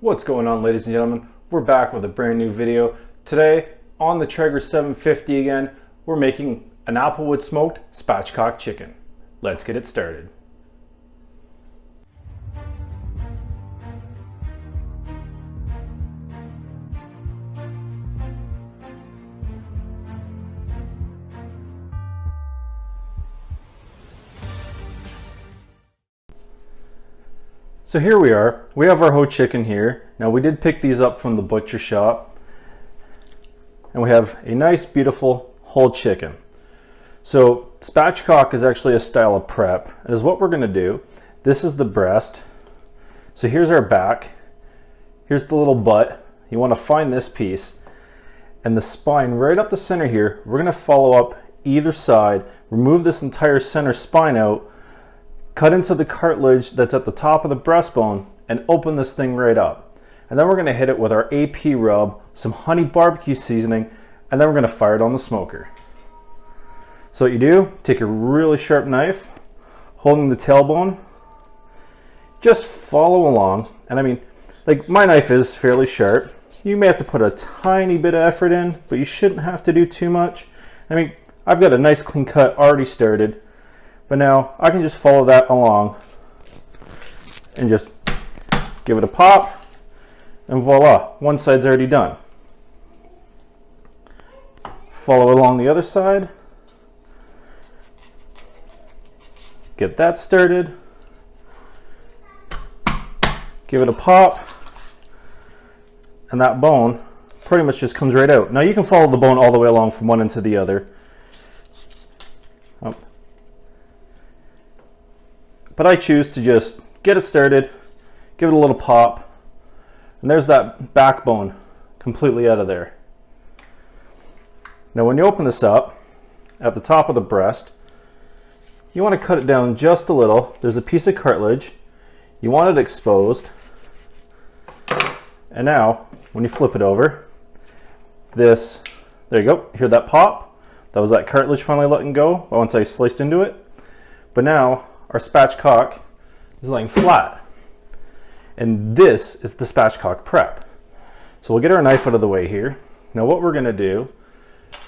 What's going on, ladies and gentlemen? We're back with a brand new video. Today on the Traeger 750 again, we're making an applewood smoked spatchcock chicken. Let's get it started. So here we are. We have our whole chicken here. Now we did pick these up from the butcher shop. And we have a nice, beautiful whole chicken. So spatchcock is actually a style of prep. And is what we're going to do. This is the breast. So here's our back. Here's the little butt. You want to find this piece. And the spine right up the center here. We're going to follow up either side. Remove this entire center spine out. Cut into the cartilage that's at the top of the breastbone and open this thing right up. And then we're going to hit it with our AP rub, some honey barbecue seasoning, and then we're going to fire it on the smoker. So what you do, take a really sharp knife, holding the tailbone, just follow along. And I mean, like my knife is fairly sharp. You may have to put a tiny bit of effort in, but you shouldn't have to do too much. I mean, I've got a nice clean cut already started. But now I can just follow that along and just give it a pop, and voila, one side's already done. Follow along the other side, get that started, give it a pop, and that bone pretty much just comes right out. Now you can follow the bone all the way along from one end to the other. But I choose to just get it started, give it a little pop, and there's that backbone completely out of there. Now when you open this up, at the top of the breast, you want to cut it down just a little. There's a piece of cartilage. You want it exposed. And now, when you flip it over, there you go, hear that pop? That was that cartilage finally letting go once I sliced into it. But now, our spatchcock is laying flat. And this is the spatchcock prep. So we'll get our knife out of the way here. Now what we're gonna do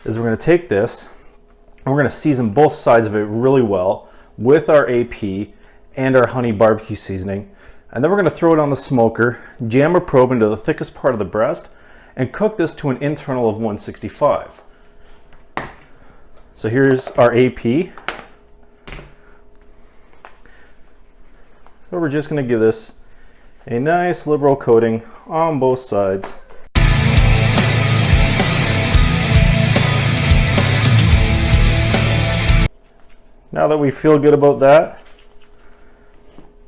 is we're gonna take this and we're gonna season both sides of it really well with our AP and our honey barbecue seasoning. And then we're gonna throw it on the smoker, jam a probe into the thickest part of the breast, and cook this to an internal of 165. So here's our AP. So we're just going to give this a nice liberal coating on both sides. Now that we feel good about that,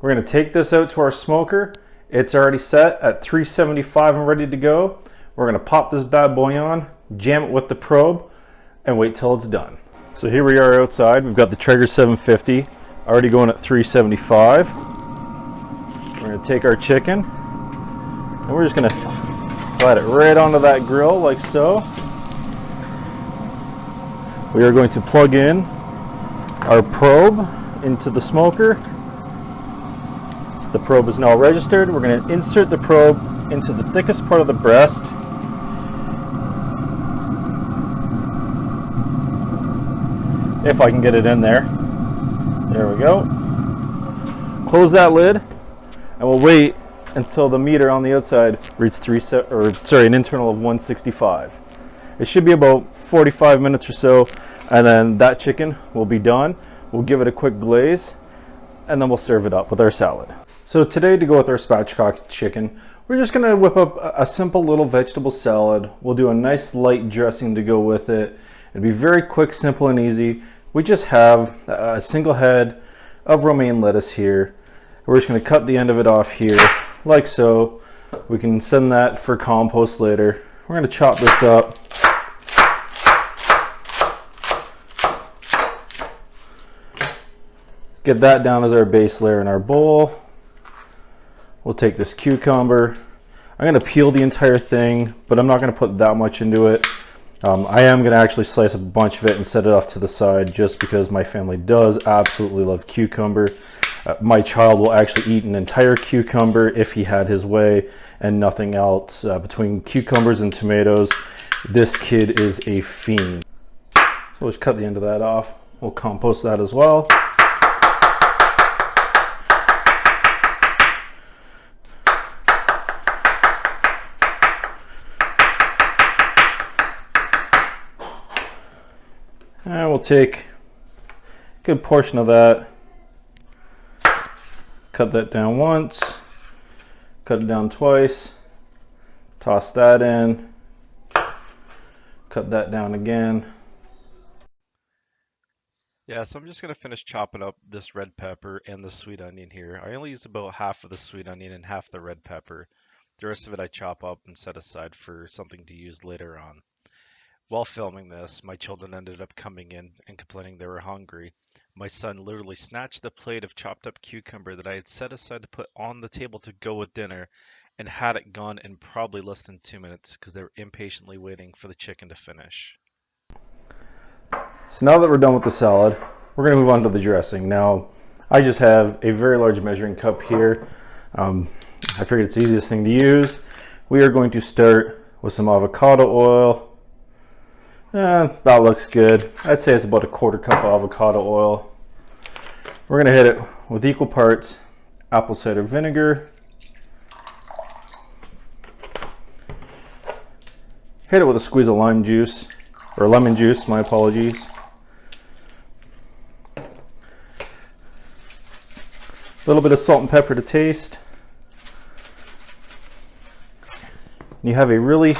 we're going to take this out to our smoker. It's already set at 375 and ready to go. We're going to pop this bad boy on, jam it with the probe, and wait till it's done. So here we are outside. We've got the Traeger 750 already going at 375. We're going to take our chicken and we're just going to slide it right onto that grill like so. We are going to plug in our probe into the smoker. The probe is now registered. We're going to insert the probe into the thickest part of the breast. If I can get it in there. There we go. Close that lid. And we'll wait until the meter on the outside reaches an internal of 165. It should be about 45 minutes or so, and then that chicken will be done. We'll give it a quick glaze, and then we'll serve it up with our salad. So today, to go with our spatchcock chicken, we're just gonna whip up a simple little vegetable salad. We'll do a nice light dressing to go with it. It'll be very quick, simple, and easy. We just have a single head of romaine lettuce here. We're just going to cut the end of it off here, like so. We can send that for compost later. We're going to chop this up. Get that down as our base layer in our bowl. We'll take this cucumber. I'm going to peel the entire thing, but I'm not going to put that much into it. I am going to actually slice up a bunch of it and set it off to the side just because my family does absolutely love cucumber. My child will actually eat an entire cucumber if he had his way and nothing else. Between cucumbers and tomatoes, this kid is a fiend. So we'll just cut the end of that off. We'll compost that as well. And we'll take a good portion of that, cut that down once, cut it down twice, toss that in, cut that down again. Yeah, so I'm just gonna finish chopping up this red pepper and the sweet onion here. I only use about half of the sweet onion and half the red pepper. The rest of it I chop up and set aside for something to use later on. While filming this, my children ended up coming in and complaining they were hungry. My son literally snatched the plate of chopped up cucumber that I had set aside to put on the table to go with dinner and had it gone in probably less than 2 minutes because they were impatiently waiting for the chicken to finish. So now that we're done with the salad, we're going to move on to the dressing. Now, I just have a very large measuring cup here. I figured it's the easiest thing to use. We are going to start with some avocado oil. That looks good. I'd say it's about a quarter cup of avocado oil. We're going to hit it with equal parts apple cider vinegar. Hit it with a squeeze of lime juice, or lemon juice, my apologies. A little bit of salt and pepper to taste. And you have a really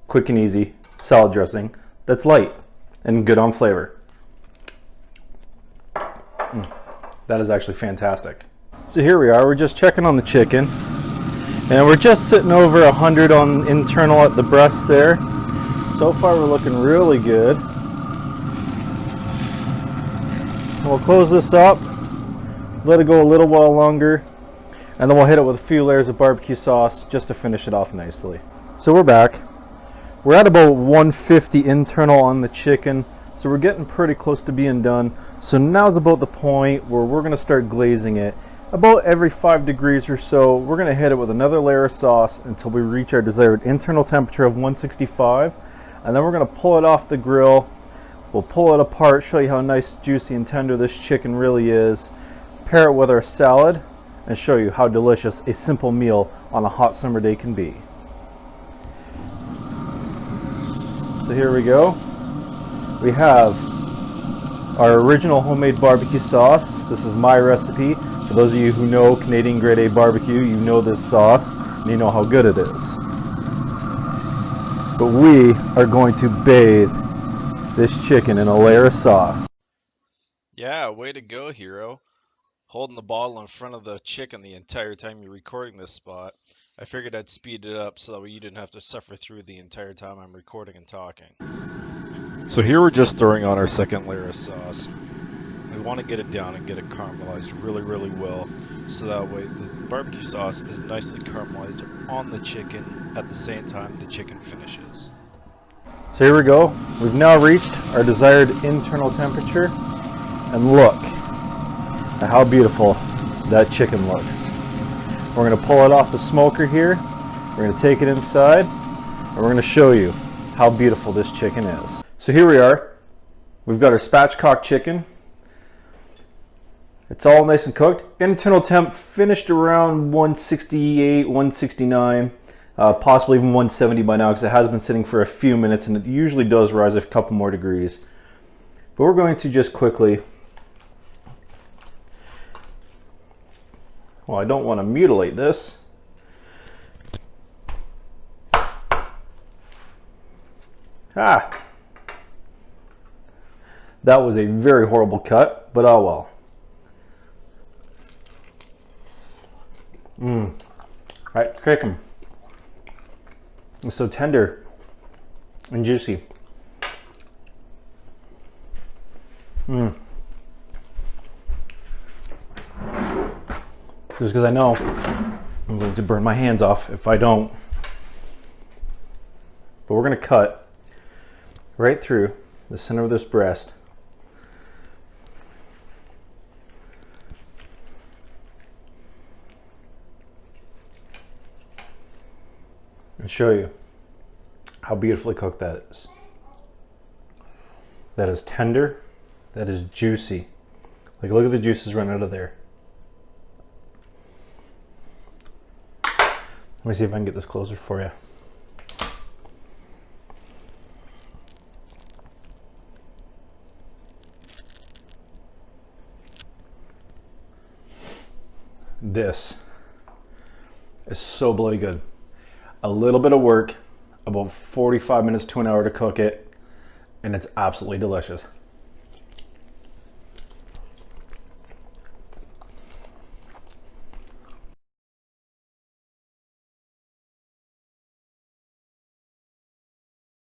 quick and easy salad dressing that's light and good on flavor. That is actually fantastic. So here we are, we're just checking on the chicken and we're just sitting over 100 on internal at the breast there. So far we're looking really good. We'll close this up, let it go a little while longer, and then we'll hit it with a few layers of barbecue sauce just to finish it off nicely. So we're back. We're at about 150 internal on the chicken, so we're getting pretty close to being done. So now's about the point where we're going to start glazing it. About every 5 degrees or so, we're going to hit it with another layer of sauce until we reach our desired internal temperature of 165, and then we're going to pull it off the grill. We'll pull it apart, show you how nice, juicy, and tender this chicken really is, pair it with our salad, and show you how delicious a simple meal on a hot summer day can be. So here we go. We have our original homemade barbecue sauce. This is my recipe. For those of you who know Canadian Grade A barbecue, you know this sauce and you know how good it is. But we are going to bathe this chicken in a layer of sauce. Yeah, way to go, hero. Holding the bottle in front of the chicken the entire time you're recording this spot. I figured I'd speed it up so that way you didn't have to suffer through the entire time I'm recording and talking. So here we're just throwing on our second layer of sauce. We want to get it down and get it caramelized really, really well, so that way the barbecue sauce is nicely caramelized on the chicken at the same time the chicken finishes. So here we go. We've now reached our desired internal temperature, and look at how beautiful that chicken looks. We're going to pull it off the smoker here, we're going to take it inside, and we're going to show you how beautiful this chicken is. So here we are, we've got our spatchcock chicken. It's all nice and cooked. Internal temp finished around 168, 169, possibly even 170 by now because it has been sitting for a few minutes and it usually does rise a couple more degrees. But we're going to just quickly, well, I don't want to mutilate this. That was a very horrible cut, but oh well. Right, chicken. It's so tender and juicy. Just because I know I'm going to burn my hands off if I don't. But we're going to cut right through the center of this breast. And show you how beautifully cooked that is. That is tender, that is juicy. Like, look at the juices running out of there. Let me see if I can get this closer for you. This is so bloody good. A little bit of work, about 45 minutes to an hour to cook it, and it's absolutely delicious.